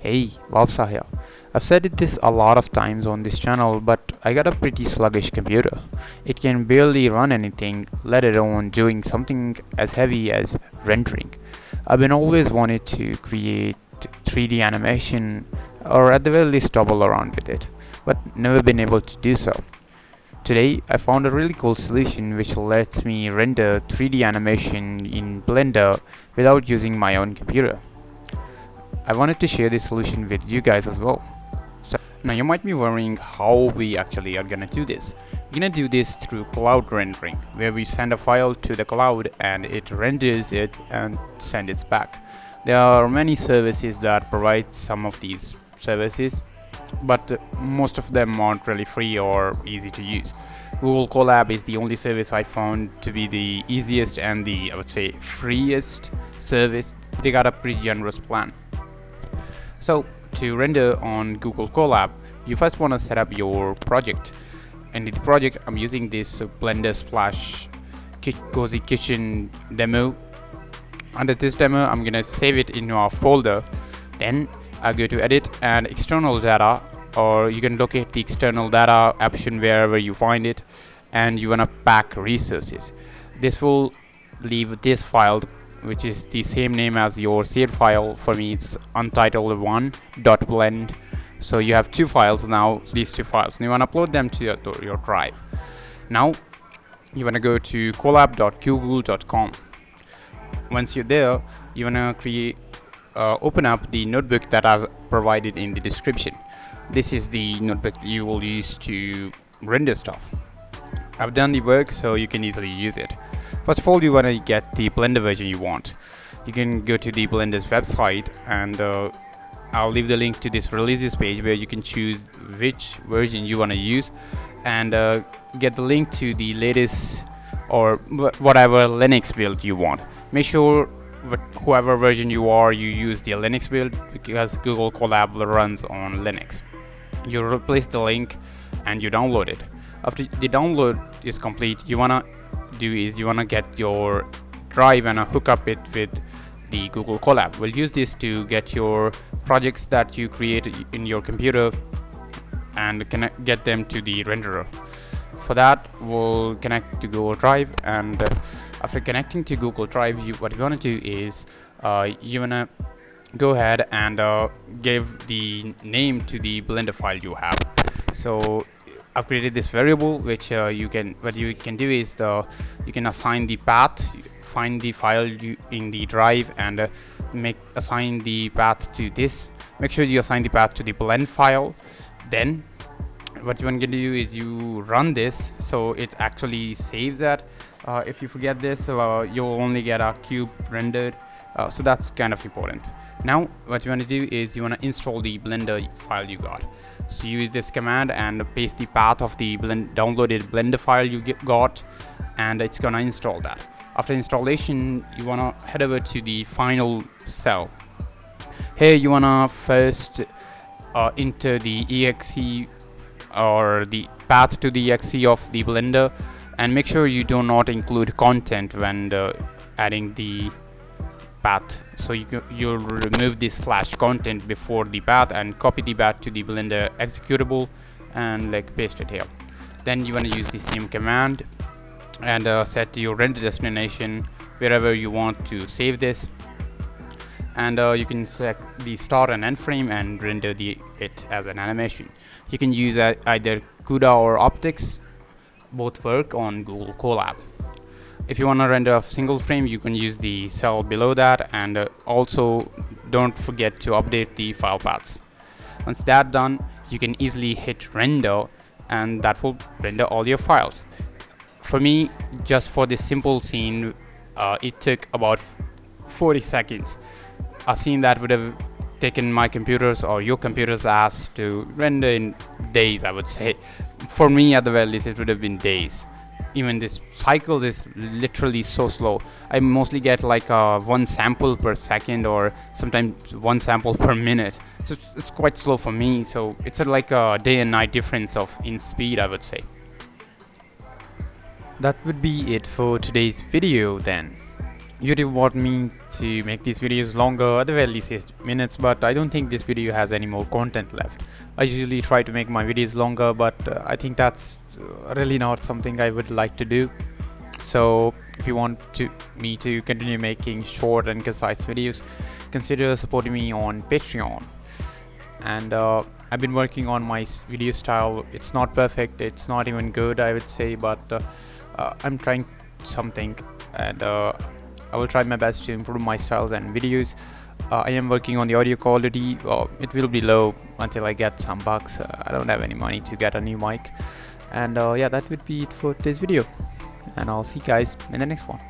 Hey, Vapsa here. I've said this a lot of times on this channel, but I got a pretty sluggish computer. It can barely run anything, let alone doing something as heavy as rendering. I've been always wanted to create 3D animation, or at the very least double around with it, but never been able to do so. Today, I found a really cool solution which lets me render 3D animation in Blender without using my own computer. I wanted to share this solution with you guys as well. So, now you might be wondering how we actually are gonna do this. We're gonna do this through cloud rendering, where we send a file to the cloud and it renders it and sends it back. There are many services that provide some of these services, but most of them aren't really free or easy to use. Google Colab is the only service I found to be the easiest and the, I would say, freest service. They got a pretty generous plan. So to render on Google Colab, you first want to set up your project. And in the project, I'm using this Blender Splash Cozy Kitchen demo. Under this demo, I'm gonna save it in our folder. Then I go to edit and external data, or you can locate the external data option wherever you find it, and you wanna pack resources. This will leave this file, which is the same name as your saved file. For me, it's untitled1.blend. So you have two files now, these two files, and you want to upload them to your drive. Now you want to go to colab.google.com. Once you're there, you want to open up the notebook that I've provided in the description. This is the notebook that you will use to render stuff. I've done the work, so you can easily use it. First of all, you want to get the Blender version you want. You can go to the Blender's website, and I'll leave the link to this releases page where you can choose which version you want to use, and get the link to the latest or whatever Linux build you want. Make sure whoever version you are, you use the Linux build, because Google Colab runs on Linux. You replace the link and you download it. After the download is complete, you wanna get your drive and hook up it with the Google Colab. We'll use this to get your projects that you create in your computer and get them to the renderer. For that, we'll connect to Google Drive, and after connecting to Google Drive, what you want to do is you want to go ahead and give the name to the Blender file you have. So I've created this variable, which what you can do is you can assign the path, find the file in the drive, and assign the path to this. Make sure you assign the path to the blend file. Then what you want to do is you run this, so it actually saves that. If you forget this, you'll only get a cube rendered. So that's kind of important. Now what you want to do is you want to install the Blender file you got. So use this command and paste the path of the downloaded Blender file you got, and it's gonna install that. After installation, you wanna head over to the final cell. Here you wanna first enter the exe or the path to the exe of the Blender, and make sure you do not include content when adding the path. So you'll remove this /content before the path and copy the path to the Blender executable and paste it here. Then you want to use the same command and set your render destination wherever you want to save this, and you can select the start and end frame and render it as an animation. You can use either CUDA or optics. Both work on Google Colab. If you want to render a single frame, you can use the cell below that, and also don't forget to update the file paths. Once that's done, you can easily hit render, and that will render all your files. For me, just for this simple scene, it took about 40 seconds. A scene that would have taken my computer's or your computer's ass to render in days, I would say. For me, at the very least, it would have been days. Even this cycle is literally so slow. I mostly get one sample per second, or sometimes one sample per minute. So it's quite slow for me. So it's like a day and night difference in speed, I would say. That would be it for today's video then. YouTube want me to make these videos longer, at the very least 8 minutes, but I don't think this video has any more content left. I usually try to make my videos longer, but I think that's really not something I would like to do. So if you want me to continue making short and concise videos, consider supporting me on Patreon. And I've been working on my video style. It's not perfect, it's not even good, I would say, but I'm trying something, and I will try my best to improve my styles and videos. I am working on the audio quality. It will be low until I get some bucks. I don't have any money to get a new mic. And yeah, that would be it for today's video, and I'll see you guys in the next one.